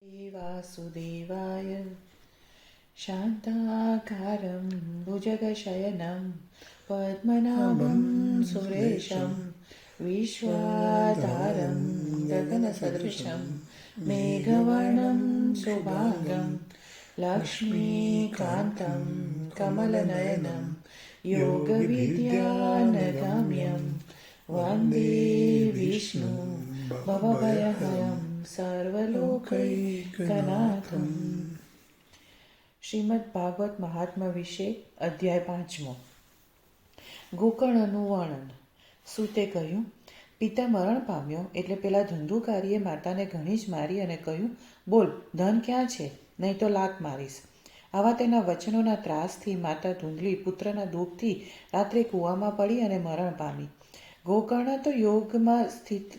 वासुदेवाय शान्ताकारं भुजगशयनं पद्मनाभं सुरेशं विश्वाधारं गगनसदृशं मेघवर्णं शुभाङ्गं लक्ष्मीकान्तं कमलनयनं योगविद्यानगम्यं वन्दे विष्णुं भवभयहरं સર્વલોકૈકનાથમ. શ્રીમદ ભાગવત મહાત્મા વિશે અધ્યાય 5. ગોકર્ણનું વર્ણન. સૂતે કહ્યું, પિતા મરણ પામ્યો એટલે પેલા ધંધુકારીએ માતાને ઘણી જ મારી અને કહ્યું, બોલ, ધન ક્યાં છે, નહીં તો લાત મારીશ. આવા તેના વચનોના ત્રાસથી માતા ધૂંધલી પુત્રના દુઃખથી રાત્રે કૂવામાં પડી અને મરણ પામી. ગોકર્ણ તો યોગમાં સ્થિત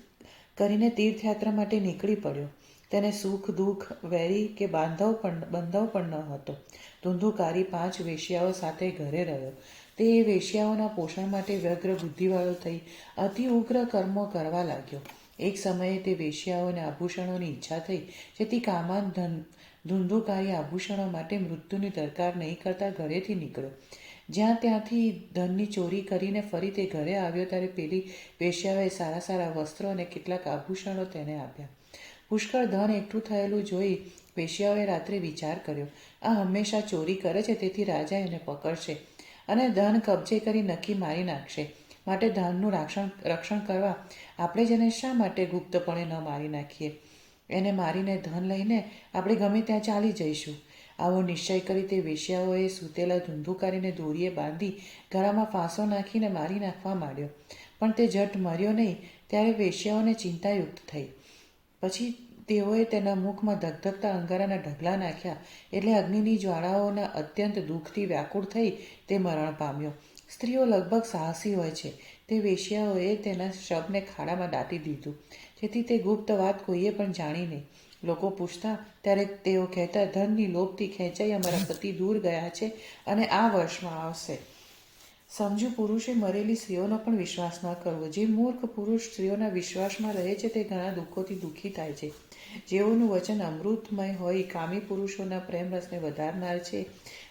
કરીને તીર્થયાત્રા માટે નીકળી પડ્યો. તેને સુખ દુઃખ વેરી કે બંધવ પણ ન હતો. ધુંધુકારી 5 વેશ્યાઓ સાથે ઘરે રહ્યો. તે એ વેશ્યાઓના પોષણ માટે વ્યગ્ર બુદ્ધિવાળો થઈ અતિ ઉગ્ર કર્મો કરવા લાગ્યો. એક સમયે તે વેશ્યાઓને આભૂષણોની ઈચ્છા થઈ, જેથી કામાન ધુંધુકારી આભૂષણો માટે મૃત્યુની દરકાર નહીં કરતા ઘરેથી નીકળ્યો. જ્યાં ત્યાંથી ધનની ચોરી કરીને ફરી તે ઘરે આવ્યો ત્યારે પેલી વેશ્યાઓએ સારા સારા વસ્ત્રો અને કેટલાક આભૂષણો તેને આપ્યા. પુષ્કળ ધન એકઠું થયેલું જોઈ વેશ્યાઓએ રાત્રે વિચાર કર્યો, આ હંમેશા ચોરી કરે છે, તેથી રાજા એને પકડશે અને ધન કબજે કરી નક્કી મારી નાખશે. માટે ધનનું રક્ષણ કરવા આપણે જેને શા માટે ગુપ્તપણે ન મારી નાખીએ? એને મારીને ધન લઈને આપણે ગમે ત્યાં ચાલી જઈશું. આવો નિશ્ચય કરી તે વેશ્યાઓએ સૂતેલા ધુંધુકારીને દોરીએ બાંધી ગળામાં ફાંસો નાખીને મારી નાખવા માંડ્યો. પણ તે ઝટ મર્યો નહીં. ત્યારે વેશ્યાઓને ચિંતાયુક્ત થઈ. પછી તેઓએ તેના મુખમાં ધગધગતા અંગારાના ઢગલા નાખ્યા. એટલે અગ્નિની જ્વાળાઓના અત્યંત દુઃખથી વ્યાકુળ થઈ તે મરણ પામ્યો. સ્ત્રીઓ લગભગ સાહસી હોય છે. તે વેશ્યાઓએ તેના શબને ખાડામાં દાટી દીધું, જેથી તે ગુપ્ત વાત કોઈએ પણ જાણી નહીં. લોકો પૂછતા ત્યારે તેઓ કહેતા, ધનની લોભથી ખેંચાઈ અમારા પતિ દૂર ગયા છે અને આ વર્ષમાં આવશે. સમજુ પુરુષે મરેલી સ્ત્રીઓનો પણ વિશ્વાસ ન કરવો. જે મૂર્ખ પુરુષ સ્ત્રીઓના વિશ્વાસમાં રહે છે તે ઘણા દુઃખોથી દુઃખી થાય છે. જેઓનું વચન અમૃતમય હોય કામી પુરુષોના પ્રેમ રસને વધારનાર છે,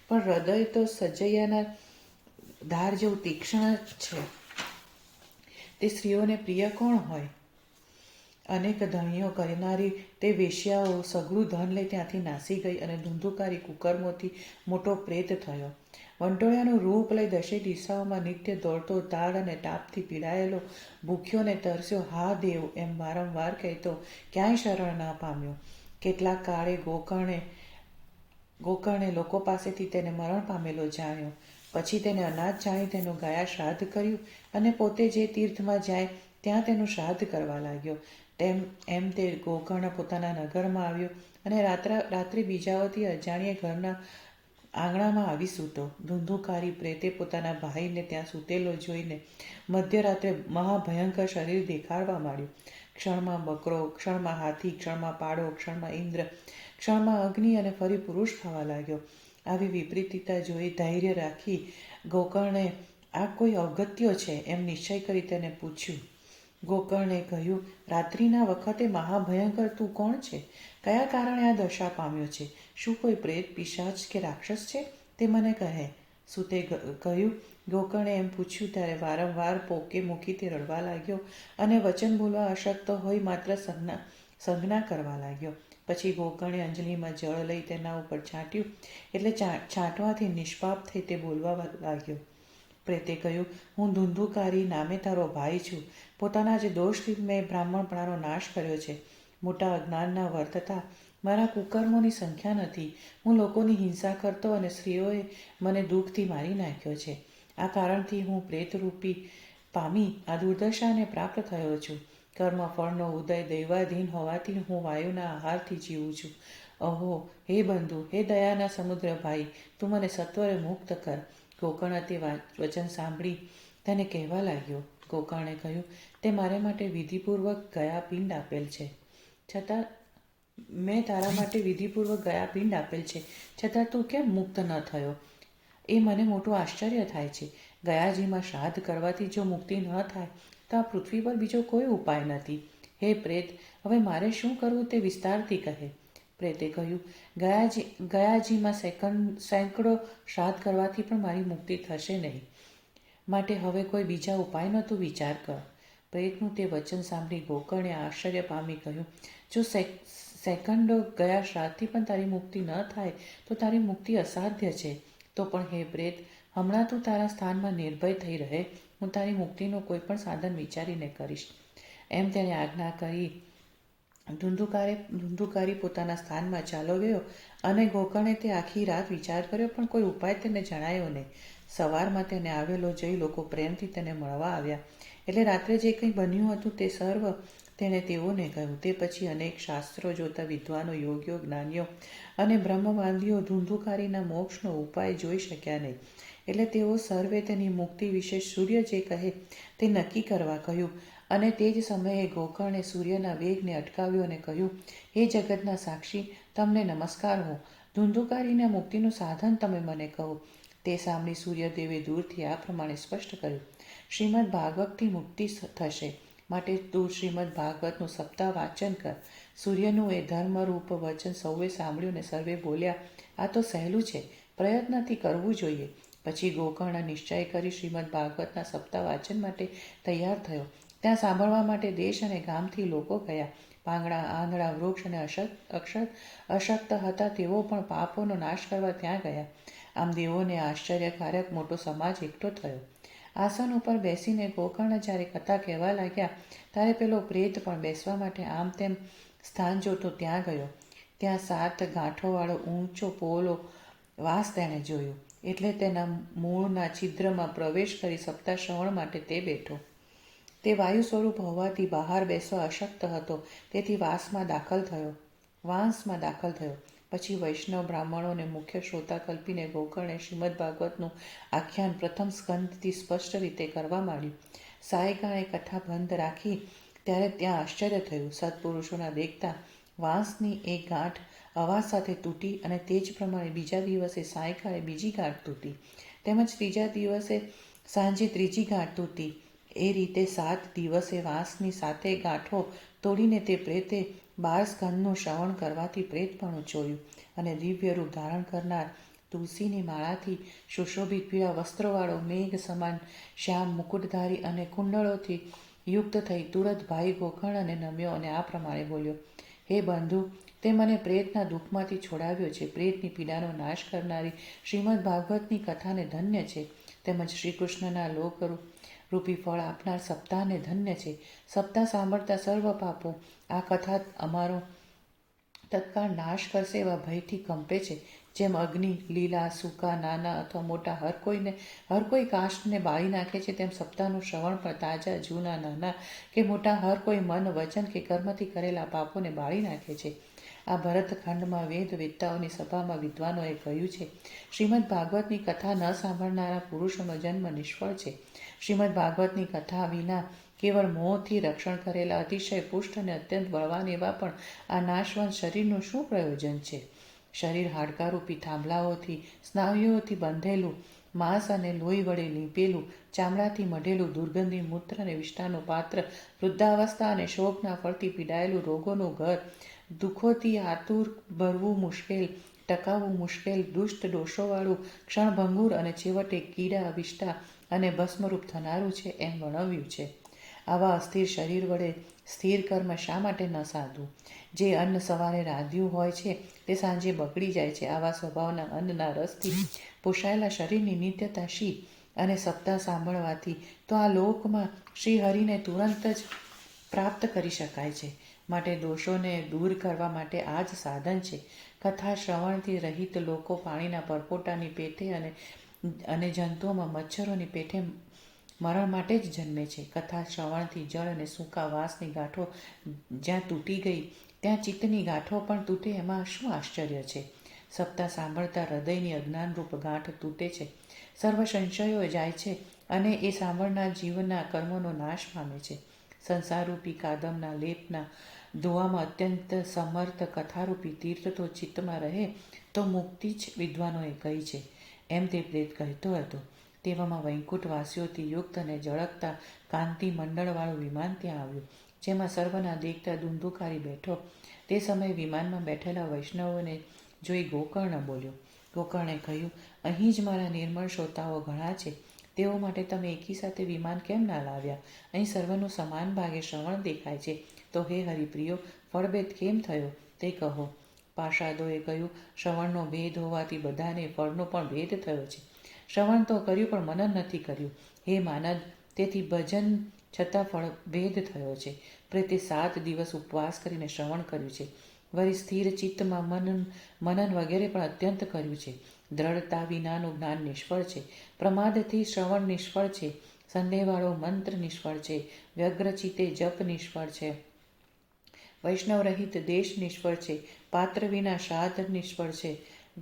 પણ હૃદય તો સજ્જૈયાના ધાર જેવું તીક્ષ્ણ છે. તે સ્ત્રીઓને પ્રિય કોણ હોય? અનેક ધણીઓ કરનારી તે વેશ્યાઓ સઘળું ધન લઈ ત્યાંથી નાસી ગઈ અને ધુંધુકારી કુકર્મોથી મોટો પ્રેત થયો. વંટોળિયાનું રૂપ લઈ 10 દિશાઓમાં નિત્ય દોડતો, તાળ અને તાપથી પીડાયેલો, ભૂખ્યો ને તરસ્યો હા દેવ એમ વારંવાર કહેતો ક્યાંય શરણ ન પામ્યો. કેટલાક કાળે ગોકર્ણે લોકો પાસેથી તેને મરણ પામેલો જાણ્યો. પછી તેને અનાજ જાણી તેનું ગયા શ્રાદ્ધ કર્યું અને પોતે જે તીર્થમાં જાય ત્યાં તેનું શ્રાદ્ધ કરવા લાગ્યો. એમ તે ગોકર્ણ પોતાના નગરમાં આવ્યો અને રાત્રે બીજાઓથી અજાણ્યે ઘરના આંગણામાં આવી સૂતો. ધુંધુકારી પ્રેતે પોતાના ભાઈને ત્યાં સૂતેલો જોઈને મધ્યરાત્રે મહાભયંકર શરીર દેખાડવા માંડ્યું. ક્ષણમાં બકરો, ક્ષણમાં હાથી, ક્ષણમાં પાડો, ક્ષણમાં ઇન્દ્ર, ક્ષણમાં અગ્નિ અને ફરી પુરુષ થવા લાગ્યો. આવી વિપરીતતા જોઈ ધૈર્ય રાખી ગોકર્ણે આ કોઈ અગત્યો છે એમ નિશ્ચય કરી તેને પૂછ્યું. ગોકર્ણે કહ્યું, રાત્રિના વખતે મહાભયંકર તું કોણ છે? કયા કારણે આ દશા પામ્યો છે? શું કોઈ પ્રેત, પિશાચ કે રાક્ષસ છે? તે મને કહે. સૂતે કહ્યું. ગોકર્ણે એમ પૂછ્યું ત્યારે વારંવાર પોકે મૂકી તે રડવા લાગ્યો અને વચન બોલવા અશક્ત હોઈ માત્ર સંજ્ઞા કરવા લાગ્યો. પછી ગોકર્ણે અંજલિમાં જળ લઈ તેના ઉપર છાંટ્યું. એટલે છાંટવાથી નિષ્પાપ થઈ તે બોલવા લાગ્યો. પ્રેતે કહ્યું, હું ધુંધુકારી નામે તારો ભાઈ છું. પોતાના જ દોષથી મેં બ્રાહ્મણપણાનો નાશ કર્યો છે. મોટા અજ્ઞાનના વર્તતા મારા કુકર્મોની સંખ્યા નથી. હું લોકોની હિંસા કરતો અને સ્ત્રીઓએ મને દુઃખથી મારી નાખ્યો છે. આ કારણથી હું પ્રેતરૂપી પામી આ દુર્દશાને પ્રાપ્ત થયો છું. કર્મફળનો ઉદય દૈવાધીન હોવાથી હું વાયુના આહારથી જીવું છું. અહો હે બંધુ, હે દયાના સમુદ્ર ભાઈ, તું મને સત્વરે મુક્ત કર. ગોકર્ણ તે વચન સાંભળી તેને કહેવા લાગ્યો. ગોકર્ણે કહ્યું, તે મારે માટે વિધિપૂર્વક ગયા પિંડ આપેલ છે. છતાં તું કેમ મુક્ત ન થયો? એ મને મોટું આશ્ચર્ય થાય છે. ગયાજીમાં શ્રાદ્ધ કરવાથી જો મુક્તિ ન થાય તો આ પૃથ્વી પર બીજો કોઈ ઉપાય નથી. હે પ્રેત, હવે મારે શું કરવું તે વિસ્તારથી કહે. પ્રેતે કહ્યું, ગયાજીમાં સેંકડો શ્રાદ્ધ કરવાથી પણ મારી મુક્તિ થશે નહીં, માટે હવે કોઈ બીજા ઉપાયનો તું વિચાર કર. પ્રેતનું તે વચન સાંભળી ગોકર્ણે આશ્ચર્ય પામી કહ્યું, જો સેકન્ડો ગયા શ્રાદ્ધથી પણ તારી મુક્તિ ન થાય તો તારી મુક્તિ અસાધ્ય છે. તો પણ હે પ્રેત, હમણાં તું તારા સ્થાનમાં નિર્ભય થઈ રહે, હું તારી મુક્તિનું કોઈ પણ સાધન વિચારીને કરીશ. એમ તેણે આજ્ઞા કરી ધુંધુકારી પોતાના સ્થાનમાં ચાલો ગયો અને ગોકર્ણે તે આખી રાત વિચાર કર્યો, પણ કોઈ ઉપાય તેને જણાયો નહીં. સવારમાં તેને આવેલો જોઈ લોકો પ્રેમથી તેને મળવા આવ્યા, એટલે રાત્રે જે કંઈ બન્યું હતું તે સર્વ તેણે તેઓને કહ્યું. તે પછી અનેક શાસ્ત્રો જોતા વિદ્વાનો, યોગીઓ, જ્ઞાનીઓ અને બ્રહ્મવાદીઓ ધુંધુકારીના મોક્ષનો ઉપાય જોઈ શક્યા નહીં, એટલે તેઓ સર્વે તેની મુક્તિ વિશે સૂર્ય જે કહે તે નક્કી કરવા કહ્યું. અને તે જ સમયે ગોકર્ણે સૂર્યના વેગને અટકાવ્યો અને કહ્યું, હે જગતના સાક્ષી, તમને નમસ્કાર હો. ધુંધુકારીના મુક્તિનું સાધન તમે મને કહો. તે સાંભળી સૂર્યદેવે દૂરથી આ પ્રમાણે સ્પષ્ટ કર્યું, શ્રીમદ ભાગવતથી મુક્તિ થશે, માટે તું શ્રીમદ ભાગવતનું સપ્તાહ વાંચન કર. સૂર્યનું એ ધર્મરૂપ વચન સૌએ સાંભળ્યું અને સર્વે બોલ્યા, આ તો સહેલું છે, પ્રયત્નથી કરવું જોઈએ. પછી ગોકર્ણ નિશ્ચય કરી શ્રીમદ ભાગવતના સપ્તાહ વાંચન માટે તૈયાર થયો. ત્યાં સાંભળવા માટે દેશ અને ગામથી લોકો ગયા. પાંગડા, આંધળા, વૃક્ષ અને અશક્ત હતા તેઓ પણ પાપોનો નાશ કરવા ત્યાં ગયા. આમ દેવોને આશ્ચર્યકારક મોટો સમાજ એકઠો થયો. આસન ઉપર બેસીને ગોકર્ણ જ્યારે કથા કહેવા લાગ્યા ત્યારે પેલો પ્રેત પણ બેસવા માટે આમ તેમ સ્થાન જોતો ત્યાં ગયો. ત્યાં 7 ગાંઠોવાળો ઊંચો પોલો વાસ તેણે જોયો, એટલે તેના મૂળના છિદ્રમાં પ્રવેશ કરી સપ્તાહ શ્રવણ માટે તે બેઠો. તે વાયુ સ્વરૂપ હોવાથી બહાર બેસવા અશક્ત હતો, તેથી વાંસમાં દાખલ થયો. પછી વૈષ્ણવ બ્રાહ્મણોને મુખ્ય શ્રોતા કલ્પીને ગોકર્ણે શ્રીમદ ભાગવતનું આખ્યાન પ્રથમ સ્કંદથી સ્પષ્ટ રીતે કરવા માંડ્યું. સાયગાળે કથા બંધ રાખી ત્યારે ત્યાં આશ્ચર્ય થયું. સત્પુરુષોના દેખતા વાંસની એક ગાંઠ અવાજ સાથે તૂટી અને તે જ પ્રમાણે બીજા દિવસે સાયંકાળે બીજી ગાંઠ તૂટી, તેમજ ત્રીજા દિવસે સાંજે ત્રીજી ગાંઠ તૂટી. એ રીતે 7 દિવસે વાંસની 7 ગાંઠો તોડીને તે પ્રેતે 12 સ્કંદનું શ્રવણ કરવાથી પ્રેતપણું છોડ્યું અને દિવ્ય રૂપ ધારણ કરનાર, તુલસીની માળાથી સુશોભિત પીળા વસ્ત્રોવાળો, મેઘ સમાન શ્યામ મુકુટધારી અને કુંડળોથી યુક્ત થઈ તુરત ભાઈ ગોકર્ણને નમ્યો અને આ પ્રમાણે બોલ્યો, હે બંધુ, તે મને પ્રેતના દુઃખમાંથી છોડાવ્યો છે. પ્રેતની પીડાનો નાશ કરનારી શ્રીમદ ભાગવતની કથાને ધન્ય છે, તેમજ શ્રીકૃષ્ણના લોકરૂપી ફળ આપનાર સપ્તાહને ધન્ય છે. સપ્તાહ સાંભળતા સર્વ પાપો આ કથા અમારો તત્કાળ નાશ કરશે એવા ભયથી કંપે છે. જેમ અગ્નિ લીલા, સૂકા, નાના અથવા મોટા હર કોઈ કાષ્ઠને બાળી નાખે છે, તેમ સપ્તાહનું શ્રવણ પણ તાજા, જૂના, નાના કે મોટા હર કોઈ મન, વચન કે કર્મથી કરેલા પાપોને બાળી નાખે છે. આ ભરતખંડમાં વેદવેત્તાઓની સભામાં વિદ્વાનોએ કહ્યું છે, શ્રીમદ ભાગવતની કથા ન સાંભળનારા પુરુષોનો જન્મ નિષ્ફળ છે. શ્રીમદ ભાગવતની કથા વિના કેવળ મોહથી રક્ષણ કરેલા અતિશય પુષ્ટ અને અત્યંત બળવાન એવા પણ આ નાશવંત શરીરનું શું પ્રયોજન છે? શરીર હાડકારૂપી થાંભલાઓથી, સ્નાયુઓથી બંધેલું, માંસ અને લોહી વડે લીંપેલું, ચામડાથી મઢેલું, દુર્ગંધી, મૂત્ર અને વિષ્ટાનું પાત્ર, વૃદ્ધાવસ્થા અને શોકના ફળથી પીડાયેલું, રોગોનું ઘર, દુઃખોથી આતુર, ભરવું મુશ્કેલ, ટકાવવું મુશ્કેલ, દુષ્ટ દોષોવાળું, ક્ષણભંગુર અને છેવટે કીડા, વિષ્ટા અને ભસ્મરૂપ થનારું છે, એમ વર્ણવ્યું છે. આવા અસ્થિર શરીર વડે સ્થિર કર્મ શા માટે ન સાધવું? જે અન્ન સવારે રાંધ્યું હોય છે તે સાંજે બગડી જાય છે. આવા સ્વભાવના અન્નના રસથી પોષાયેલા શરીરની નિત્યતા શી? અને સપ્તાહ સાંભળવાથી તો આ લોકમાં શ્રીહરિને તુરંત જ પ્રાપ્ત કરી શકાય છે. માટે દોષોને દૂર કરવા માટે આ જ સાધન છે. કથા શ્રવણથી રહિત લોકો પાણીના પરપોટાની પેઠે અને જંતુઓમાં મચ્છરોની પેઠે મરણ માટે જ જન્મે છે. કથા શ્રવણથી જળ અને સૂકા વાંસની ગાંઠો જ્યાં તૂટી ગઈ ત્યાં ચિત્તની ગાંઠો પણ તૂટે, એમાં શું આશ્ચર્ય છે? સપ્તાહ સાંભળતા હૃદયની અજ્ઞાનરૂપ ગાંઠ તૂટે છે, સર્વ સંશયો જાય છે અને એ સાંભળનાર જીવના કર્મોનો નાશ પામે છે. સંસારરૂપી કાદમના લેપના ધોવામાં અત્યંત સમર્થ કથારૂપી તીર્થ તો ચિત્તમાં રહે તો મુક્તિ જ વિદ્વાનોએ કહી છે, એમ તે પ્રેત કહેતો હતો. તેવામાં વૈકુંઠવાસીઓથી યુક્ત અને ઝળકતા કાંતિ મંડળવાળું વિમાન ત્યાં આવ્યું, જેમાં સર્વના દેખતા ધુંધુકારી બેઠો. તે સમયે વિમાનમાં બેઠેલા વૈષ્ણવોને જોઈ ગોકર્ણ બોલ્યો. ગોકર્ણે કહ્યું, અહીં જ મારા નિર્મળ શ્રોતાઓ ઘણા છે. તેઓ માટે તમે એકી સાથે વિમાન કેમ ના લાવ્યા? અહીં સર્વનું સમાન ભાગે શ્રવણ દેખાય છે. તો હે હરિપ્રિયો, ફળભેદ કેમ થયો તે કહો. પાર્ષદોએ કહ્યું, શ્રવણનો ભેદ હોવાથી બધાને ફળનો પણ ભેદ થયો છે. શ્રવણ તો કર્યું પણ મનન નથી કર્યું. હે માનદ, તેથી ભજન છતાં ફળ ભેદ થયો છે. પ્રેતે 7 દિવસ ઉપવાસ કરીને શ્રવણ કર્યું છે. વળી સ્થિર ચિત્તમાં મનન વગેરે પણ અત્યંત કર્યું છે. દ્રઢતા વિનાનું જ્ઞાન નિષ્ફળ છે. પ્રમાદથી શ્રવણ નિષ્ફળ છે. સંદેહવાળો મંત્ર નિષ્ફળ છે. વ્યગ્રચિત્તે જપ નિષ્ફળ છે. વૈષ્ણવ રહિત દેશ નિષ્ફળ છે. પાત્ર વિના શ્રાદ્ધ નિષ્ફળ છે.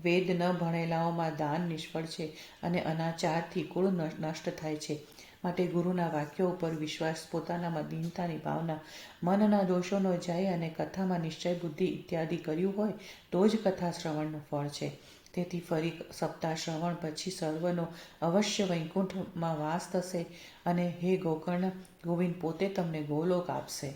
વેદ ન ભણેલાઓમાં દાન નિષ્ફળ છે. અને અનાચારથી કુળ નષ્ટ થાય છે. માટે ગુરુના વાક્યો ઉપર વિશ્વાસ, પોતાનામાં દીનતાની ભાવના, મનના દોષોનો જય અને કથામાં નિશ્ચય બુદ્ધિ ઇત્યાદિ કર્યું હોય તો જ કથા શ્રવણનું ફળ છે. તેથી ફરી સપ્તાહ શ્રવણ પછી સર્વનો અવશ્ય વૈકુંઠમાં વાસ થશે અને હે ગોકર્ણ, ગોવિંદ પોતે તમને ગોલોક આપશે.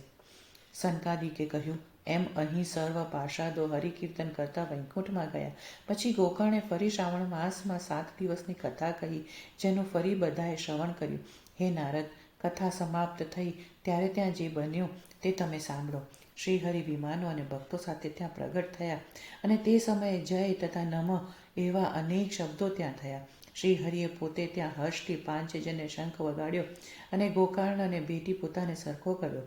સનકાદિકે કહ્યું, એમ અહીં સર્વ પાર્ષદો હરિકીર્તન કરતા વૈકુંઠમાં ગયા. પછી ગોકર્ણે ફરી શ્રાવણ માસમાં 7 દિવસની કથા કહી, જેનું ફરી બધાએ શ્રવણ કર્યું. હે નારદ, કથા સમાપ્ત થઈ ત્યારે ત્યાં જે બન્યું તે તમે સાંભળો. શ્રીહરિ વિમાનો અને ભક્તો સાથે ત્યાં પ્રગટ થયા અને તે સમયે જય તથા નમઃ એવા અનેક શબ્દો ત્યાં થયા. શ્રીહરિએ પોતે ત્યાં હર્ષથી પાંચજન્ય શંખ વગાડ્યો અને ગોકર્ણને ભેટી પોતાને સરખો કર્યો.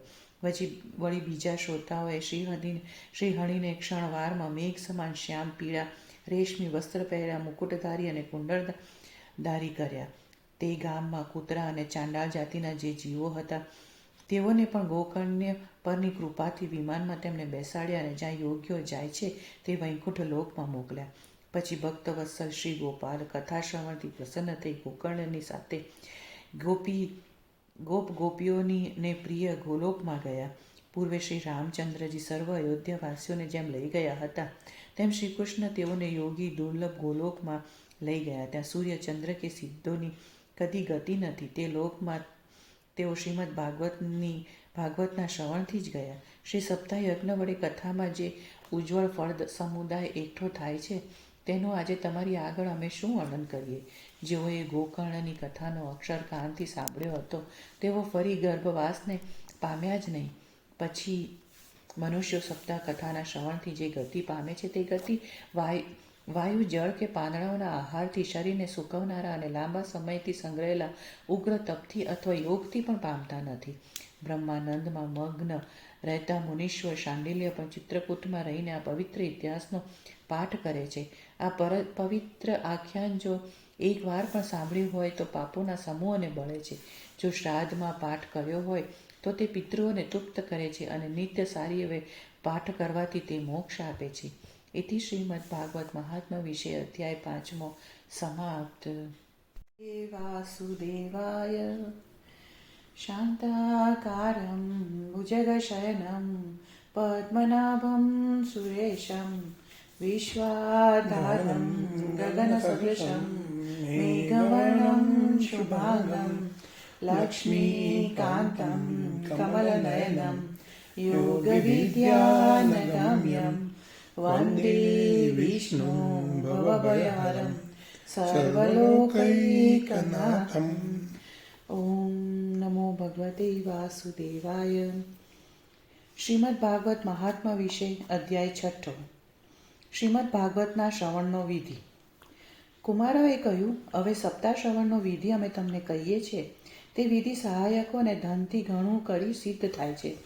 વળી બીજા શ્રોતાઓએ શ્રીહરિને ક્ષણવારમાં મેઘ સમાન શ્યામ પીળા રેશમી વસ્ત્ર પહેર્યા, મુકુટધારી અને કુંડળધારી કર્યા. તે ગામમાં કૂતરા અને ચાંડાળ જાતિના જે જીવો હતા તેઓને પણ ગોકર્ણ્ય પરની કૃપાથી વિમાનમાં તેમને બેસાડ્યા અને જ્યાં યોગ્યો જાય છે તે વૈકુંઠ લોકમાં મોકલ્યા. પછી ભક્તવત્સલ શ્રી ગોપાલ કથા શ્રવણથી પ્રસન્ન થઈ ગોકર્ણની સાથે ગોપીઓની ને પ્રિય ગોલોકમાં ગયા. પૂર્વે શ્રી રામચંદ્રજી સર્વ અયોધ્યાવાસીઓને જેમ લઈ ગયા હતા તેમ શ્રીકૃષ્ણ તેઓને યોગી દુર્લભ ગોલોકમાં લઈ ગયા. ત્યાં સૂર્ય, ચંદ્ર કે સિદ્ધોની કદી ગતિ નથી. તે લોકમાં તેઓ શ્રીમદ ભાગવતના શ્રવણથી જ ગયા. શ્રી સપ્તાહ યજ્ઞ વડે કથામાં જે ઉજ્જવળ ફળ સમુદાય એકઠો થાય છે તેનું આજે તમારી આગળ અમે શું વર્ણન કરીએ. જેઓએ ગોકર્ણની કથાનો અક્ષર કાનથી સાંભળ્યો હતો તેઓ ફરી ગર્ભવાસને પામ્યા જ નહીં. પછી મનુષ્યો સપ્તાહ કથાના શ્રવણથી જે ગતિ પામે છે તે ગતિ વાયુ, જળ કે પાંદડાઓના આહારથી, શરીરને સૂકવનારા અને લાંબા સમયથી સંગ્રહેલા ઉગ્ર તપથી અથવા યોગથી પણ પામતા નથી. બ્રહ્માનંદમાં મગ્ન રહેતા મુનીશ્વર શાંડિલ્ય પણ ચિત્રકૂટમાં રહીને આ પવિત્ર ઇતિહાસનો પાઠ કરે છે. આ પવિત્ર આખ્યાન જો એક વાર પણ સાંભળ્યું હોય તો પાપોના સમૂહને બળે છે. જો શ્રાદ્ધમાં પાઠ કર્યો હોય તો તે પિતૃઓને તૃપ્ત કરે છે અને નિત્ય સારી હવે પાઠ કરવાથી તે મોક્ષ આપે છે. ઇતિ શ્રીમદ ભાગવત મહાત્મ્ય વિશે અધ્યાય 5 સમાપ્ત. વાસુદેવાય. શાંતાકારં ભુજગશયनं પદ્મનાભં સુરેશં વિશ્વાધારં ગગનસદૃશં મેઘવર્ણં શુભાંગં લક્ષ્મીકાન્तं કમલનયनं યોગવિદ્યાનગમ્યં વંદે વિષ્ણું ભવભયહરં સર્વલોકૈકનાથમ. ઓમ નમો ભગવતે વાસુદેવાય. શ્રીમદ ભાગવત મહાત્મા વિશે અધ્યાય 6. શ્રીમદ ભાગવતના શ્રવણનો વિધિ. કુમારોએ કહ્યું, હવે સપ્તાહ શ્રવણનો વિધિ અમે તમને કહીએ છીએ. તે વિધિ સહાયકો અને ધનથી ઘણું કરી સિદ્ધ થાય છે.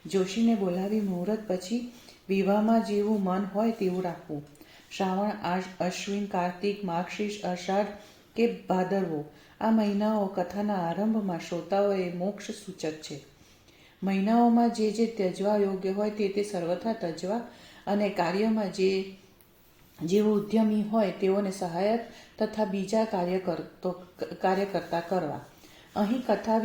જોશીને બોલાવી મુહૂર્ત પછી વિવાહમાં જેવું મન હોય તેવું રાખવું. શ્રાવણ, અશ્વિન, કાર્તિક, માગશીર્ષ, અષાઢ કે ભાદરવો આ મહિનાઓ કથાના આરંભમાં શ્રોતાઓએ મોક્ષ સૂચક છે. મહિનાઓમાં જે ત્યજવા યોગ્ય હોય તે સર્વથા ત્યજવા અને કાર્યમાં જેઓ ઉદ્યમી હોય તેઓને સહાયક તથા બીજા કાર્ય કરતા કરવા. અહીં કથા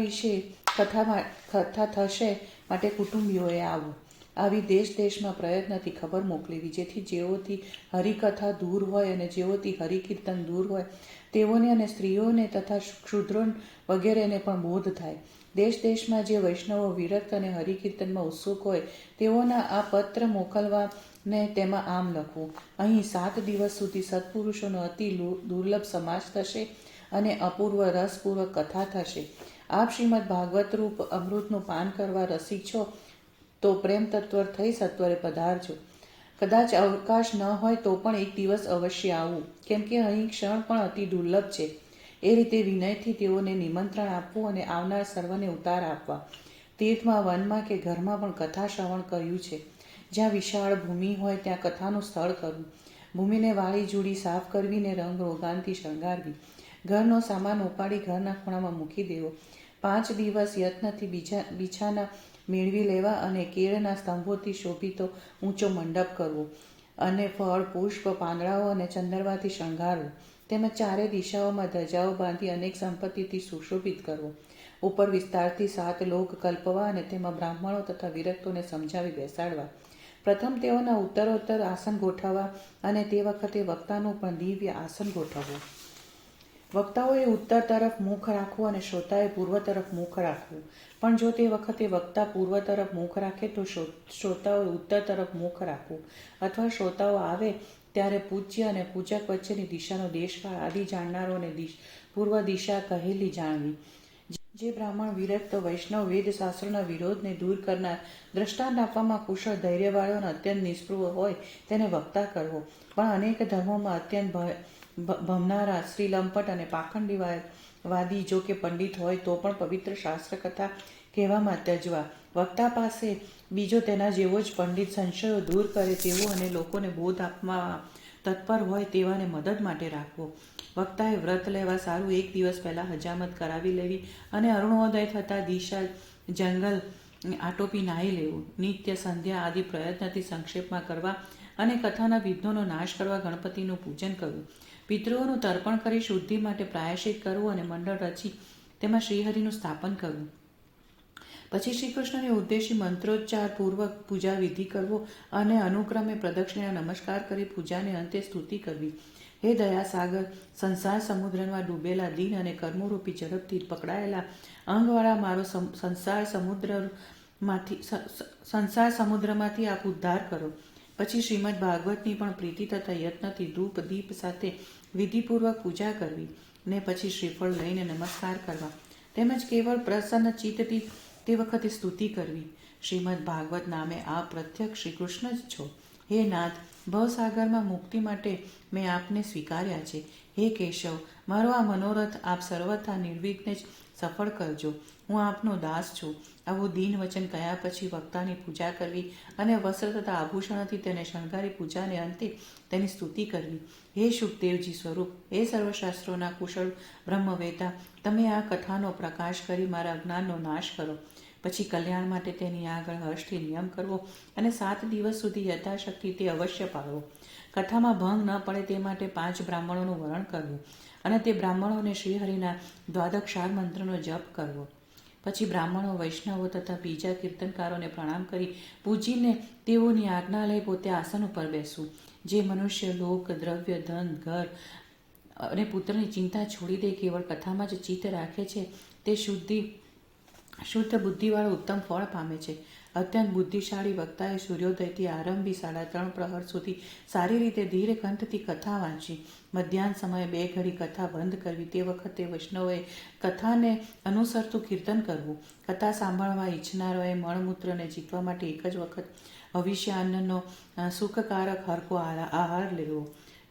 થશે માટે કુટુંબીઓએ આવવું. આવી દેશમાં પ્રયત્નથી ખબર મોકલેવી, જેથી જેઓથી હરિકથા દૂર હોય અને જેઓથી હરિકીર્તન દૂર હોય તેઓને અને સ્ત્રીઓને તથા ક્ષુદ્રો વગેરેને પણ બોધ થાય. દેશ દેશમાં જે વૈષ્ણવો વિરક્ત અને હરિકીર્તનમાં ઉત્સુક હોય તેઓના આ પત્ર મોકલવા ને તેમાં આમ લખવું: અહીં 7 દિવસ સુધી સત્પુરુષોનો અતિ દુર્લભ સમાજ થશે અને અપૂર્વ રસપૂર્વક કથા થશે. આપ શ્રીમદ ભાગવત રૂપ અમૃતનું પાન કરવા રસિક છો તો પ્રેમ તત્પર થઈ સત્વરે પધારજો. કદાચ અવકાશ ન હોય તો પણ એક દિવસ અવશ્ય આવવું, કેમ કે અહીં ક્ષણ પણ અતિ દુર્લભ છે. એ રીતે વિનયથી તેઓને નિમંત્રણ આપવું અને આવનાર સર્વને ઉતાર આપવા. તીર્થમાં, વનમાં કે ઘરમાં પણ કથા શ્રવણ કર્યું છે. જ્યાં વિશાળ ભૂમિ હોય ત્યાં કથાનું સ્થળ કરવું. ભૂમિને વાળી જુડી સાફ કરવીને રંગ રોગાનથી શણગારવી. ઘરનો સામાન ઉપાડી ઘરના ખૂણામાં મૂકી દેવો. 5 દિવસ યત્નથી બિછાના મેળવી લેવા અને કેળના સ્તંભોથી શોભિતો ઊંચો મંડપ કરવો અને ફળ, પુષ્પ, પાંદડાઓ અને ચંદરવાથી શણગારવો. તેમજ 4 દિશાઓમાં ધજાઓ બાંધી અનેક સંપત્તિથી સુશોભિત કરવો. ઉપર વિસ્તારથી 7 લોક કલ્પવા અને તેમાં બ્રાહ્મણો તથા વિરક્તોને સમજાવી બેસાડવા. પ્રથમ તેઓના ઉત્તરોત્તર આસન ગોઠવવા અને તે વખતે વક્તાનું પણ દિવ્ય આસન ગોઠવવું. વક્તાઓએ ઉત્તર તરફ મુખ રાખવું અને શ્રોતાએ પૂર્વ તરફ મુખ રાખવું. પણ જો તે વખતે વક્તા પૂર્વ તરફ મુખ રાખે તો શ્રોતાઓએ ઉત્તર તરફ મુખ રાખવું, અથવા શ્રોતાઓ આવે ત્યારે પૂજ્ય અને પૂજક વચ્ચેની દિશાનો દેશકાળ આદિ જાણનારોને પૂર્વ દિશા કહેલી જાણવી. જે બ્રાહ્મણ, વિરક્ત, વૈષ્ણવ, વેદશાસ્ત્રોના વિરોધને દૂર કરનાર, દ્રષ્ટાંત આપવામાં કુશળ, ધૈર્યવાળો અને અત્યંત નિષ્પૃહ હોય તેને વક્તા કરવો. પણ અનેક ધર્મોમાં અત્યંત ભમનારા, શ્રીલંપટ અને પાખંડીવાદી જો કે પંડિત હોય તો પણ પવિત્ર શાસ્ત્ર કથા કહેવામાં ત્યજવા. વક્તા પાસે બીજો તેના જેવો જ પંડિત સંશયો દૂર કરે તેવો અને લોકોને બોધ આપવામાં તત્પર હોય તેવાને મદદ માટે રાખવો. વક્તાએ વ્રત લેવા સારું 1 દિવસ પહેલાં હજામત કરાવી લેવી અને અરુણોદય થતાં દિશા જંગલ આટોપી નાહી લેવું. નિત્ય સંધ્યા આદિ પ્રયત્નથી સંક્ષેપમાં કરવા અને કથાના વિઘ્નોનો નાશ કરવા ગણપતિનું પૂજન કરવું. પિતૃઓનું તર્પણ કરી શુદ્ધિ માટે પ્રાયશ્ચિત કરવું અને મંડળ રચી તેમાં શ્રીહરિનું સ્થાપન કરવું. પછી શ્રીકૃષ્ણને ઉદ્દેશી મંત્રોચ્ચાર પૂર્વક પૂજા વિધિ કરવો અને અનુક્રમે પ્રદક્ષિણા નમસ્કાર કરી પૂજાને અંતે સ્તુતિ કરવી. હે દયાસાગર, સંસાર સમુદ્રમાં ડૂબેલા દીન અને કર્મોરૂપી ઝડપથી પકડાયેલા અંગવાળા મારો સંસાર સમુદ્રમાંથી આપ ઉદ્ધાર કરો. પછી શ્રીમદ ભાગવતની પણ પ્રીતિ તથા યત્નથી ધૂપ દીપ સાથે વિધિપૂર્વક પૂજા કરવી ને પછી શ્રીફળ લઈને નમસ્કાર કરવા. તેમજ કેવળ પ્રસન્ન ચિત્તથી તે વખતે સ્તુતિ કરવી. શ્રીમદ ભાગવત નામે આપ પ્રત્યક્ષ શ્રીકૃષ્ણ જ છો. હે નાથ, ભવસાગરમાં મુક્તિ માટે મેં આપને સ્વીકાર્યા છે. હે કેશવ, મારો આ મનોરથ આપ સર્વથા નિર્વિઘ્ને જ સફળ કરજો. હું આપનો દાસ છું. આવું દીન વચન કહ્યા પછી વક્તાની પૂજા કરવી અને વસ્ત્ર તથા આભૂષણોથી તેને શણગારી પૂજાને અંતે તેની સ્તુતિ કરવી. હે શુકદેવજી સ્વરૂપ, હે સર્વશાસ્ત્રોના કુશળ બ્રહ્મવેતા, તમે આ કથાનો પ્રકાશ કરી મારા અજ્ઞાનનો નાશ કરો. પછી કલ્યાણ માટે તેની આગળ હર્ષથી નિયમ કરવો અને 7 દિવસ સુધી યથાશક્તિ તે અવશ્ય પાળવો. કથામાં ભંગ ન પડે તે માટે 5 બ્રાહ્મણોનું વરણ કરવું અને તે બ્રાહ્મણોને શ્રીહરિના દ્વાદક્ષાર મંત્રનો જપ કરવો. પછી બ્રાહ્મણો, વૈષ્ણવો તથા બીજા કીર્તનકારોને પ્રણામ કરી પૂજીને તેઓની આજ્ઞા લઈ પોતે આસન ઉપર બેસવું. જે મનુષ્ય લોક, દ્રવ્ય, ધન, ઘર અને પુત્રની ચિંતા છોડી દે કેવળ કથામાં જ ચિત્ત રાખે છે તે શુદ્ધ બુદ્ધિવાળો ઉત્તમ ફળ પામે છે. અત્યંત બુદ્ધિશાળી વક્તાએ સૂર્યોદયથી આરંભી 3.5 પ્રહર સુધી સારી રીતે ધીર કંઠથી કથા વાંચી મધ્યાહન સમયે 2 ઘડી કથા બંધ કરવી. તે વખતે વૈષ્ણવોએ કથાને અનુસરતું કીર્તન કરવું. કથા સાંભળવા ઈચ્છનારોએ મળમૂત્રને જીતવા માટે એક જ વખત હવિષ્ય અન્નનો સુખકારક હરકો આહાર લેવો.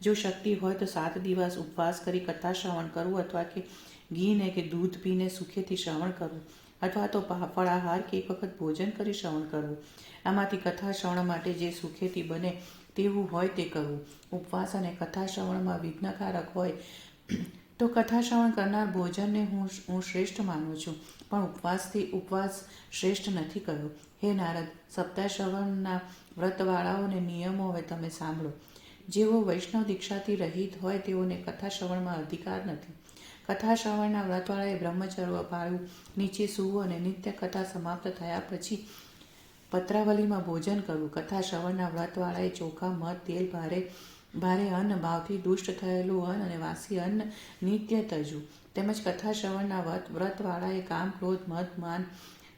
જો શક્તિ હોય તો 7 દિવસ ઉપવાસ કરી કથા શ્રવણ કરવું અથવા કે ઘીને કે દૂધ પીને સુખેથી શ્રવણ કરવું અથવા તો ફળાહાર કે એક વખત ભોજન કરી શ્રવણ કરવું. આમાંથી કથા શ્રવણ માટે જે સુખેથી બને તેવું હોય તે કરવું. ઉપવાસ અને કથા શ્રવણમાં વિઘ્નકારક હોય તો કથા શ્રવણ કરનાર ભોજનને હું શ્રેષ્ઠ માનું છું, પણ ઉપવાસ શ્રેષ્ઠ નથી કહ્યો. હે નારદ, સપ્તાહ શ્રવણના વ્રતવાળાઓને નિયમો હવે તમે સાંભળો. જેઓ વૈષ્ણવ દીક્ષાથી રહિત હોય તેઓને કથા શ્રવણમાં અધિકાર નથી. કથા શ્રવણના વ્રતવાળાએ બ્રહ્મચર્ય પાળવું, નીચે સૂવું અને નિત્ય કથા સમાપ્ત થયા પછી પત્રાવલીમાં ભોજન કરવું. કથા શ્રવણના વ્રતવાળાએ ચોખા, મધ, તેલ, ભારે અન્ન, ભાવથી દુષ્ટ થયેલું અન્ન અને વાસી અન્ન નિત્ય તજવું. તેમજ કથા શ્રવણના વ્રતવાળાએ કામ, ક્રોધ, મદ, માન,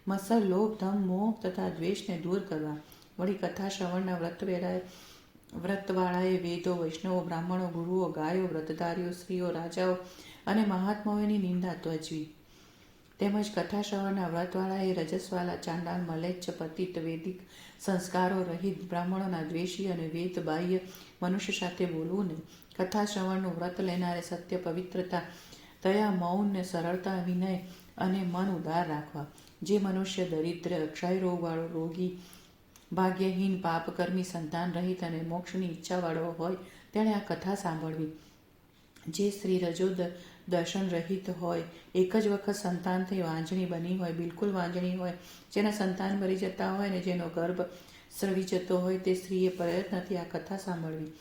મત્સર, લોભ, ધમ, મોહ તથા દ્વેષને દૂર કરવા. વળી કથા શ્રવણના વ્રતવાળાએ વેદો, વૈષ્ણવો, બ્રાહ્મણો, ગુરુઓ, ગાયો, વ્રતધારીઓ, સ્ત્રીઓ, રાજાઓ અને મહાત્માઓની નિંદા ત્યજવી. તેમજ કથા શ્રવણના વ્રતવાળાએ રજસ્વાલા, ચાંડાલ, મલેચ્છ, પતિત, વૈદિક સંસ્કારો રહિત, બ્રાહ્મણોના દ્વેષી અને વેદ બાહ્ય મનુષ્ય સાથે બોલવું નહીં. કથા શ્રવણનું વ્રત લેનારે સત્ય, પવિત્રતા, દયા, મૌન, સરળતા, વિનય અને મન ઉદાર રાખવા. જે મનુષ્ય દરિદ્ર, ક્ષય રોગવાળો, રોગી, ભાગ્યહીન, પાપકર્મી, સંતાન રહિત અને મોક્ષની ઈચ્છાવાળો હોય તેણે આ કથા સાંભળવી. જે સ્ત્રી રજો દર્શન રહિત હોય, એક જ વખત સંતાન થઈ વાંજણી બની હોય, બિલકુલ વાંજણી હોય, જેના સંતાન મરી જતા હોય અને જેનો ગર્ભ સ્રવી જતો હોય, તે સ્ત્રીએ પ્રયત્નથી આ કથા સાંભળવી.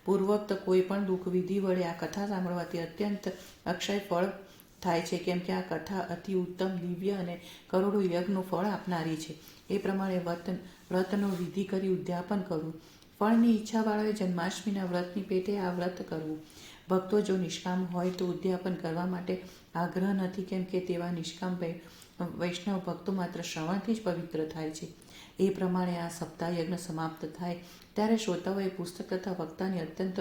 પૂર્વોક્ત કોઈ પણ દુઃખ વિધિ વડે આ કથા સાંભળવાથી અત્યંત અક્ષય ફળ થાય છે, કેમ કે આ કથા અતિ ઉત્તમ, દિવ્ય અને કરોડો યજ્ઞનું ફળ આપનારી છે. એ પ્રમાણે વ્રતનો વિધિ કરી ઉદ્યાપન કરવું. ફળની ઈચ્છાવાળાએ જન્માષ્ટમીના વ્રતની પેટે આ વ્રત કરવું. ભક્તો જો નિષ્કામ હોય તો ઉદ્યાપન કરવા માટે આગ્રહ નથી, કેમ કે તેવા નિષ્કામ વૈષ્ણવ ભક્તો માત્ર શ્રવણથી જ પવિત્ર થાય છે. એ પ્રમાણે આ સપ્તાહ યજ્ઞ સમાપ્ત થાય ત્યારે શ્રોતાઓએ પુસ્તક તથા વક્તાની અત્યંત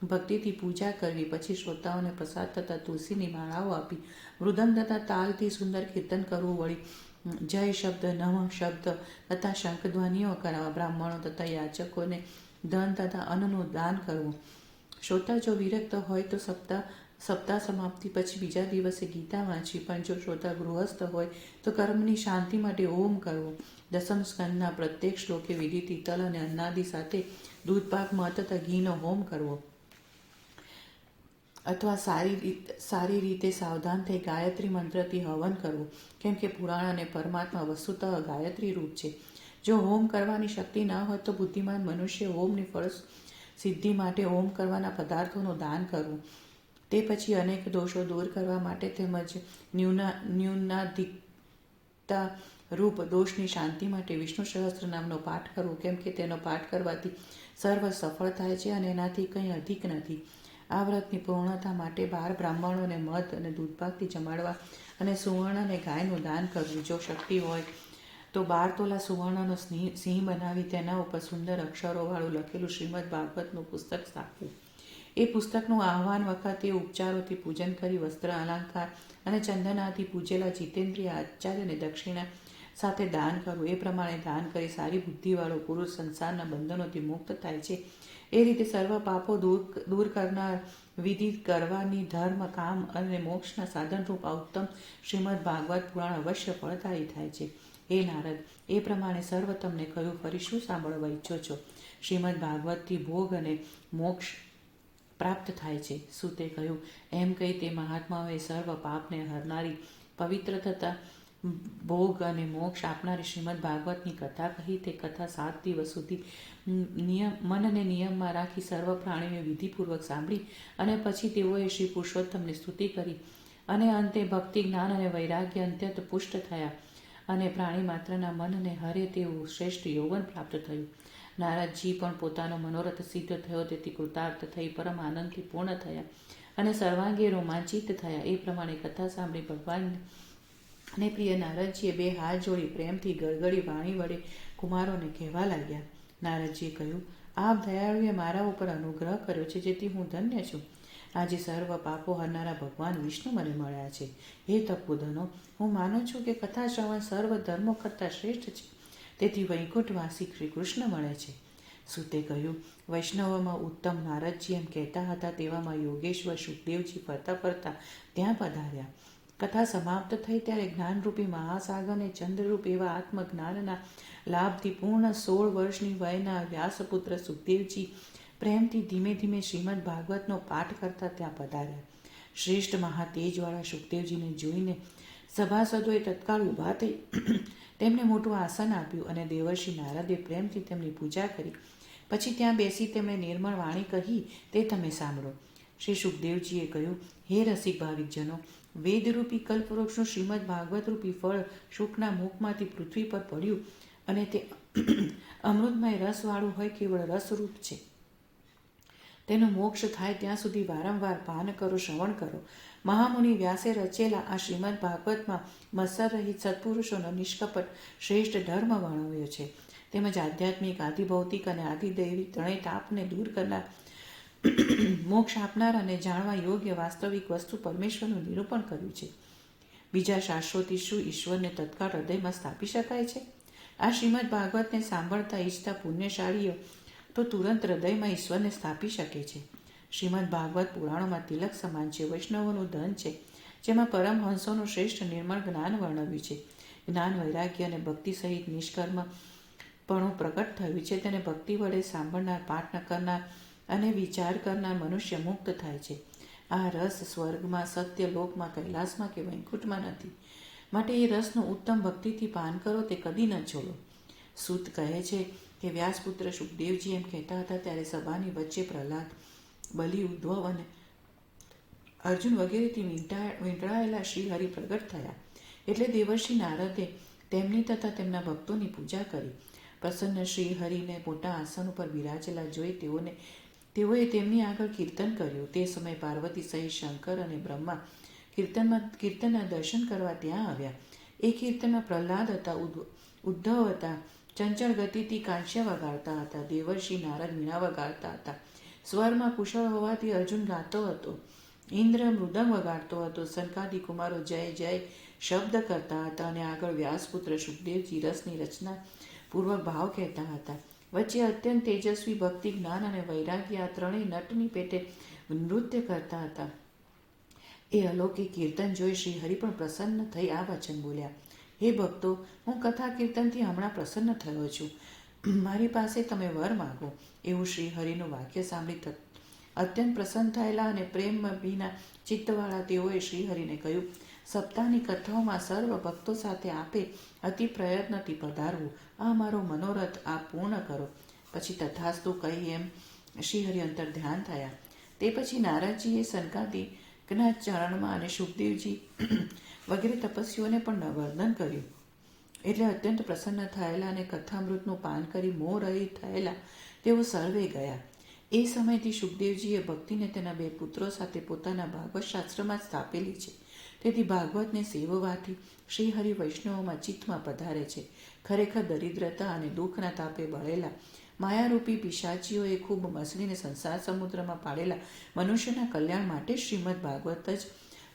ભક્તિથી પૂજા કરવી. પછી શ્રોતાઓને પ્રસાદ તથા તુલસીની માળાઓ આપી મૃદંગ તથા તાલથી સુંદર કીર્તન કરવું. વળી જય શબ્દ, નમઃ શબ્દ તથા શંખધ્વનિઓ કરાવવા. બ્રાહ્મણો તથા યાચકોને ધન તથા અન્નનું દાન કરવું. શ્રોતા જો વિરક્ત હોય તો સપ્તાહ સમાપ્તિ પછી બીજા દિવસે ગીતા વાંચવી, પણ જો શ્રોતા ગૃહસ્થ હોય તો કર્મની શાંતિ માટે ઓમ કરવો. દસમ સ્કંદના પ્રત્યેક શ્લોકે વિધિથી તલ અને અન્નાદિ સાથે દૂધપાક, મધ તથા ઘીનો હોમ કરવો. અથવા સારી રીતે સાવધાન થઈ ગાયત્રી મંત્રથી હવન કરવું, કેમ કે પુરાણ અને પરમાત્મા વસ્તુતઃ ગાયત્રી રૂપ છે. જો હોમ કરવાની શક્તિ ન હોય તો બુદ્ધિમાન મનુષ્ય હોમની ફળ સિદ્ધિ માટે હોમ કરવાના પદાર્થોનું દાન કરવું. તે પછી અનેક દોષો દૂર કરવા માટે તેમજ ન્યૂનાધિકતા રૂપ દોષની શાંતિ માટે વિષ્ણુ સહસ્ત્ર નામનો પાઠ કરવો, કેમ કે તેનો પાઠ કરવાથી સર્વ સફળ થાય છે અને એનાથી કંઈ અધિક નથી. આ વ્રતની પૂર્ણતા માટે 12 બ્રાહ્મણોને મધ અને દૂધપાકથી જમાડવા અને સુવર્ણ અને ગાયનું દાન કરવું. જો શક્તિ હોય તો 12 તોલા સુવર્ણનો સિંહ બનાવી તેના ઉપર સુંદર અક્ષરોવાળું લખેલું શ્રીમદ ભાગવતનું પુસ્તક સ્થાપવું. એ પુસ્તકનું આહ્વાન વખતે ઉપચારોથી પૂજન કરી વસ્ત્ર, અલંકાર અને ચંદનાથી પૂજેલા જીતેન્દ્રિય આચાર્યને દક્ષિણા સાથે દાન કરવું. એ પ્રમાણે દાન કરી સારી બુદ્ધિવાળો પુરુષ સંસારના બંધનોથી મુક્ત થાય છે. એ રીતે સર્વ પાપો દૂર કરનાર વિધિ કરવાની ધર્મ, કામ અને મોક્ષના સાધનરૂપ આ ઉત્તમ શ્રીમદ ભાગવત પુરાણ અવશ્ય ફળદાયી થાય છે. હે નારદ, એ પ્રમાણે સર્વ તમને કહ્યું, ફરી શું સાંભળવા ઈચ્છો છો? શ્રીમદ ભાગવતથી ભોગ અને મોક્ષ પ્રાપ્ત થાય છે. સૂતે કહ્યું, એમ કહી તે મહાત્માઓએ સર્વ પાપને હરનારી, પવિત્ર તથા ભોગ અને મોક્ષ આપનારી શ્રીમદ ભાગવતની કથા કહી. તે કથા 7 દિવસ સુધી મનને નિયમમાં રાખી સર્વ પ્રાણીઓએ વિધિપૂર્વક સાંભળી અને પછી તેઓએ શ્રી પુરુષોત્તમની સ્તુતિ કરી અને અંતે ભક્તિ, જ્ઞાન અને વૈરાગ્ય અત્યંત પુષ્ટ થયા અને પ્રાણી માત્રના મનને હરે તેવું શ્રેષ્ઠ યૌવન પ્રાપ્ત થયું. નારદજી પણ પોતાનો મનોરથ સિદ્ધ થયો તેથી કૃતાર્થ થઈ પરમ આનંદથી પૂર્ણ થયા અને સર્વાંગે રોમાંચિત થયા. એ પ્રમાણે કથા સાંભળી ભગવાનને પ્રિય નારદજીએ 2 હાથ જોડી પ્રેમથી ગળગળી વાણી વડે કુમારોને કહેવા લાગ્યા. નારદજીએ કહ્યું, આપ દયાળુએ મારા ઉપર અનુગ્રહ કર્યો છે, જેથી હું ધન્ય છું. આજે સર્વ પાપો હરનારા ભગવાન વિષ્ણુ મને મળ્યા છે. હે તપોધનો, હું માનું છું કે કથા શ્રવણ સર્વ ધર્મો કરતાં શ્રેષ્ઠ છે, તેથી વૈકુંઠવાસી શ્રી કૃષ્ણ મળે છે. સૂતે કહ્યું, વૈષ્ણવોમાં ઉત્તમ નારદજી એમ કહેતા હતા તેવામાં યોગેશ્વર શુકદેવજી ફરતા ફરતા ત્યાં પધાર્યા. કથા સમાપ્ત થઈ ત્યારે જ્ઞાનરૂપી મહાસાગરને ચંદ્રરૂપ એવા આત્મજ્ઞાનના લાભથી પૂર્ણ 16 વર્ષની વયના વ્યાસપુત્ર સુખદેવજી પ્રેમથી ધીમે ધીમે શ્રીમદ ભાગવતનો પાઠ કરતા ત્યાં પધાર્યા. શ્રેષ્ઠ મહાતેજવાળા સુખદેવજીને જોઈને સભાસદોએ તત્કાળ ઊભા થઈ તેમને મોટું આસન આપ્યું અને દેવર્ષિ નારદે પ્રેમથી તેમની પૂજા કરી. પછી ત્યાં બેસી તેમણે નિર્મળ વાણી કહી તે તમે સાંભળો. શ્રી સુખદેવજીએ કહ્યું, હે રસિક ભાવિકજનો, વેદરૂપી કલ્પવૃક્ષનું શ્રીમદ ભાગવત રૂપી ફળ શુકના મુખમાંથી પૃથ્વી પર પડ્યું અને તે અમૃતમય રસવાળું હોય, કેવળ રસરૂપ છે. તેનો મોક્ષ થાય ત્યાં સુધી વારંવાર પાન કરો, શ્રવણ કરો. મહામુનિ વ્યાસે રચેલા આ શ્રીમદ ભાગવતમાં મત્સર રહિત સત્પુરુષોનો નિષ્કપટ શ્રેષ્ઠ ધર્મ વર્ણવ્યો છે. તેમજ આધ્યાત્મિક, આધિભૌતિક અને આધિદૈવિક ત્રણેય તાપને દૂર કરનાર, મોક્ષ આપનાર અને જાણવા યોગ્ય વાસ્તવિક વસ્તુ પરમેશ્વરનું નિરૂપણ કર્યું છે. બીજા શાસ્ત્રોથી શું ઈશ્વરને તત્કાળ હૃદયમાં સ્થાપી શકાય છે? આ શ્રીમદ ભાગવતને સાંભળતા ઈચ્છતા પુણ્યશાળીઓ તો તુરંત હૃદયમાં ઈશ્વરને સ્થાપી શકે છે. શ્રીમદ ભાગવત પુરાણોમાં તિલક સમાન છે, વૈષ્ણવોનું ધન છે, જેમાં પરમહંસોનું શ્રેષ્ઠ નિર્મળ જ્ઞાન વર્ણવ્યું છે. જ્ઞાન, વૈરાગ્ય અને ભક્તિ સહિત નિષ્કર્મપણું પ્રગટ થયું છે. તેને ભક્તિ વડે સાંભળનાર, પાઠ કરનાર અને વિચાર કરનાર મનુષ્ય મુક્ત થાય છે. આ રસ સ્વર્ગમાં, સત્ય લોકમાં, કૈલાસમાં કે વૈકુંઠમાં નથી. માટે એ રસનું ઉત્તમ ભક્તિથી પાન કરો, તે કદી ન છોડો. સૂત કહે છે કે વ્યાસપુત્ર શુકદેવજી એમ કહેતા હતા ત્યારે સભાની વચ્ચે પ્રહલાદ, બલિ, ઉદ્ધવ અને અર્જુન વગેરેથી વીંટળાયેલા શ્રીહરિ પ્રગટ થયા. એટલે દેવર્ષિ નારદે તેમની તથા તેમના ભક્તોની પૂજા કરી. પ્રસન્ન શ્રીહરિને મોટા આસન ઉપર બિરાજેલા જોઈ તેઓએ તેમની આગળ કીર્તન કર્યું. તે સમયે પાર્વતી સહિત શંકર અને બ્રહ્મા કીર્તનના દર્શન કરવા ત્યાં આવ્યા. એ કીર્તનમાં પ્રહલાદ હતા, ઉદ્ધવ હતા, ચંચળ ગતિથી કાંસ્ય વગાડતા હતા. દેવર્ષિ નારદ વીણા વગાડતા હતા. સ્વરમાં કુશળ હોવાથી અર્જુન ગાતો હતો. ઇન્દ્ર મૃદંગ વગાડતો હતો. સનકાદિ કુમારો જય જય શબ્દ કરતા હતા અને આગળ વ્યાસપુત્ર શુકદેવજી રસની રચના પૂર્વક ભાવ કહેતા હતા. વચ્ચે અત્યંત તેજસ્વી ભક્તિ, જ્ઞાન અને વૈરાગ્ય આ ત્રણેય નટની પેટે નૃત્ય કરતા હતા. એ અલૌકિક કીર્તન જોઈ શ્રી હરિ પણ પ્રસન્ન થઈ આ વચન બોલ્યા: હે ભક્તો, હું કથા કીર્તનથી હમણાં પ્રસન્ન થયો છું. મારી પાસે તમે વર માગો. એવું શ્રી હરિનું વાક્ય સાંભળી અત્યંત પ્રસન્ન થયેલા અને પ્રેમભીના ચિત્તવાળા તેઓએ શ્રીહરિને કહ્યું: સપ્તાહની કથાઓમાં સર્વ ભક્તો સાથે આપે અતિ પ્રયત્નથી પધારવું. આ મારો મનોરથ આપ પૂર્ણ કરો. પછી તથાસ્તુ કહી એમ શ્રીહરિ અંતર ધ્યાન થયા. તે પછી નારદજીએ સનકાદિકના ચરણમાં અને શુકદેવજી વગેરે તપસ્વીઓને પણ વર્ણન કર્યું. એટલે અત્યંત પ્રસન્ન થયેલા અને કથામૃતનું પાન કરી મોહ રહિત થયેલા તેઓ સર્વે ગયા. એ સમયથી શુકદેવજીએ ભક્તિને તેના 2 પુત્રો સાથે પોતાના ભાગવત શાસ્ત્રમાં સ્થાપેલી છે. તેથી ભાગવતને સેવવાથી શ્રીહરિ વૈષ્ણવોમાં ચિત્તમાં પધારે છે. ખરેખર દરિદ્રતા અને દુઃખના તાપે બળેલા માયારૂપી પિશાચીઓએ ખૂબ મસળીને સંસાર સમુદ્રમાં પાડેલા મનુષ્યના કલ્યાણ માટે શ્રીમદ ભાગવત જ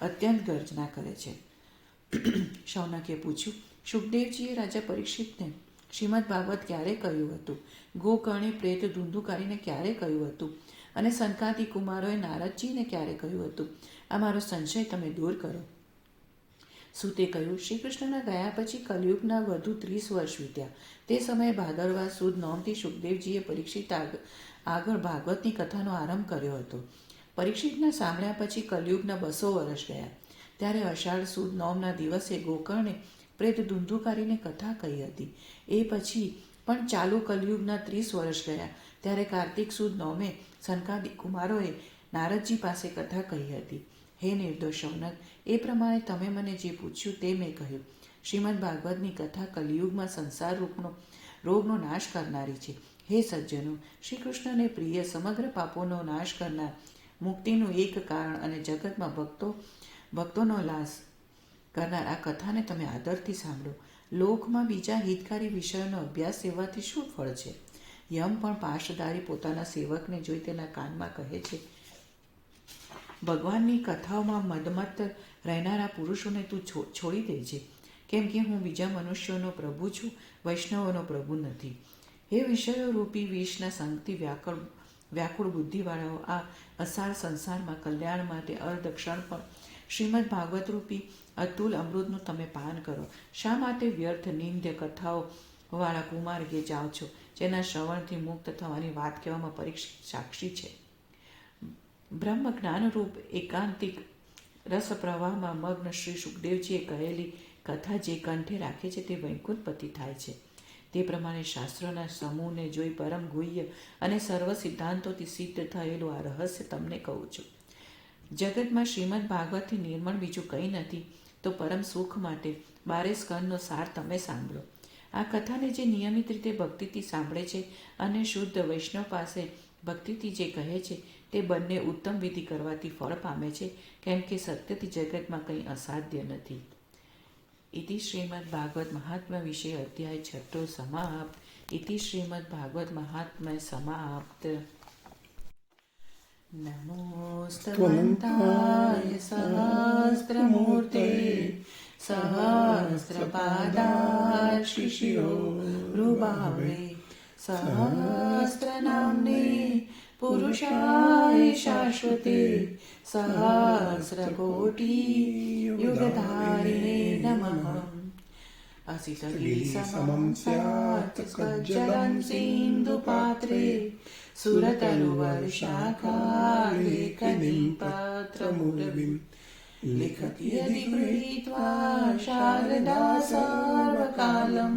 અત્યંત ગર્જના કરે છે. શૌનકે પૂછ્યું: શુકદેવજીએ રાજા પરીક્ષિતને શ્રીમદ ભાગવત ક્યારે કહ્યું હતું? ગોકર્ણે પ્રેત ધુંધુકારીને ક્યારે કહ્યું હતું? અને સનકાદિ કુમારોએ નારદજીને ક્યારે કહ્યું હતું? આ મારો સંશય તમે દૂર કરો. સૂતે કહ્યું: શ્રી કૃષ્ણના ગયા પછી કલયુગના વધુ 30 વર્ષ વીત્યા. તે સમયે ભાદરવા સુદ નોમથી શુકદેવજીએ પરીક્ષિત આગળ ભાગવતની કથાનો આરંભ કર્યો હતો. પરીક્ષિતના સાંભળ્યા પછી કલયુગના 200 વર્ષ ગયા. ત્યારે અષાઢ સુદ નોમના દિવસે ગોકર્ણે પ્રેત ધુંધુકારીને કથા કહી હતી. એ પછી પણ ચાલુ કલયુગના 30 વર્ષ ગયા. ત્યારે કાર્તિક સુદ નોમે સનકાદિ કુમારોએ નારદજી પાસે કથા કહી હતી. હે નિર્દોષ શૌનક, એ પ્રમાણે તમે મને જે પૂછ્યું તે મેં કહ્યું. શ્રીમદ ભાગવતની કથા કલિયુગમાં સંસાર રૂપનો રોગનો નાશ કરનારી છે. હે સજ્જનો, શ્રી કૃષ્ણને પ્રિય, સમગ્ર પાપોનો નાશ કરનાર, મુક્તિનું એક કારણ અને જગતમાં ભક્તોનો લાસ કરનાર આ કથાને તમે આદરથી સાંભળો. લોકમાં બીજા હિતકારી વિષયોનો અભ્યાસ સેવાથી શું ફળ છે? યમ પણ પાશધારી પોતાના સેવકને જોઈ તેના કાનમાં કહે છે: ભગવાનની કથાઓમાં મદમત્ત રહેનારા પુરુષોને તું છોડી દેજે, કેમ કે હું બીજા મનુષ્યોનો પ્રભુ છું, વૈષ્ણવોનો પ્રભુ નથી. હે વિષયો રૂપી વિષના સંગથી વ્યાકુળ બુદ્ધિવાળાઓ, આ અસાર સંસારમાં કલ્યાણ માટે અર્ધક્ષણ પણ શ્રીમદ ભાગવત રૂપી અતુલ અમૃતનું તમે પાન કરો. શા માટે વ્યર્થ નિંદ્ય કથાઓ વાળા કુમાર્ગે જાઓ છો, જેના શ્રવણથી મુક્ત થવાની વાત કહેવામાં પરીક્ષિત સાક્ષી છે. બ્રહ્મ જ્ઞાનરૂપ એકાંતિક રસ પ્રવાહમાં મગ્ન શ્રી શુકદેવજીએ કહેલી કથા જે કંઠે રાખે છે તે વૈકુંઠપતિ થાય છે. તે પ્રમાણે શાસ્ત્રોના સમૂહને જોઈ પરમ ગુહ્ય અને સર્વ સિદ્ધાંતોથી સિદ્ધ થયેલું આ રહસ્ય તમને કહું છું. જગતમાં શ્રીમદ ભાગવતથી નિર્મળ બીજું કંઈ નથી, તો પરમ સુખ માટે 12 સ્કંદનો સાર તમે સાંભળો. આ કથાને જે નિયમિત રીતે ભક્તિથી સાંભળે છે અને શુદ્ધ વૈષ્ણવ પાસે ભક્તિથી જે કહે છે તે બંને ઉત્તમ વિધિ કરવાથી ફળ પામે છે, કેમ કે સત્યથી જગતમાં કંઈ અસાધ્ય નથી. ઇતિ શ્રીમદ્ ભાગવત મહાત્મ્ય વિશે અધ્યાય 6 સમાપ્ત. ઇતિ શ્રીમદ્ ભાગવત મહાત્મ્ય સમાપ્ત. નમોસ્તવંતાય સહસ્રમૂર્તે સહસ્રપાદાશિશિરોરુબાવે સહસ્રનામ્ને પુરુષાય શાશ્વતે સહસ્રકોટિયુગધારિણે નમઃ. અસિતગિરિસમં સ્યાત્ કજ્જलं સિન્ધુપાત્રે સુરતરુવર્ષાખાલેખનીપत्रमुर्वीं लिखति यदि गृहीत्वा शारदा सर्वकालं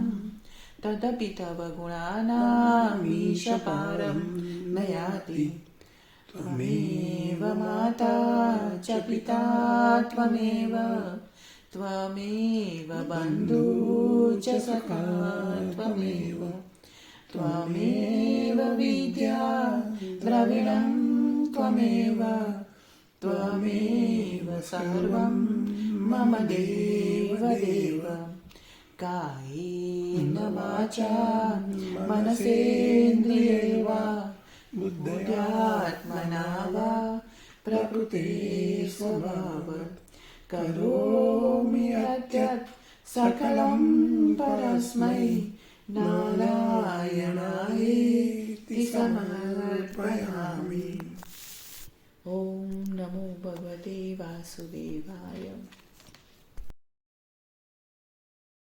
तदपि तव गुणानामीशपारं न याति. त्वमेव माता च पिता त्वमेव त्वमेव बन्धुः च सखा त्वमेव त्वमेव विद्या द्रविणं त्वमेव त्वमेव सर्वं मम देवदेव. कायेन वाचा मनसेन्द्रिये वा बुद्ध्यात्मना वा प्रकृते स्वभावात् करोमि यद्यत् सकलं परस्मै नारायणायेति समर्पयामि. ઓમ નમો ભગવતે વાસુદેવાય.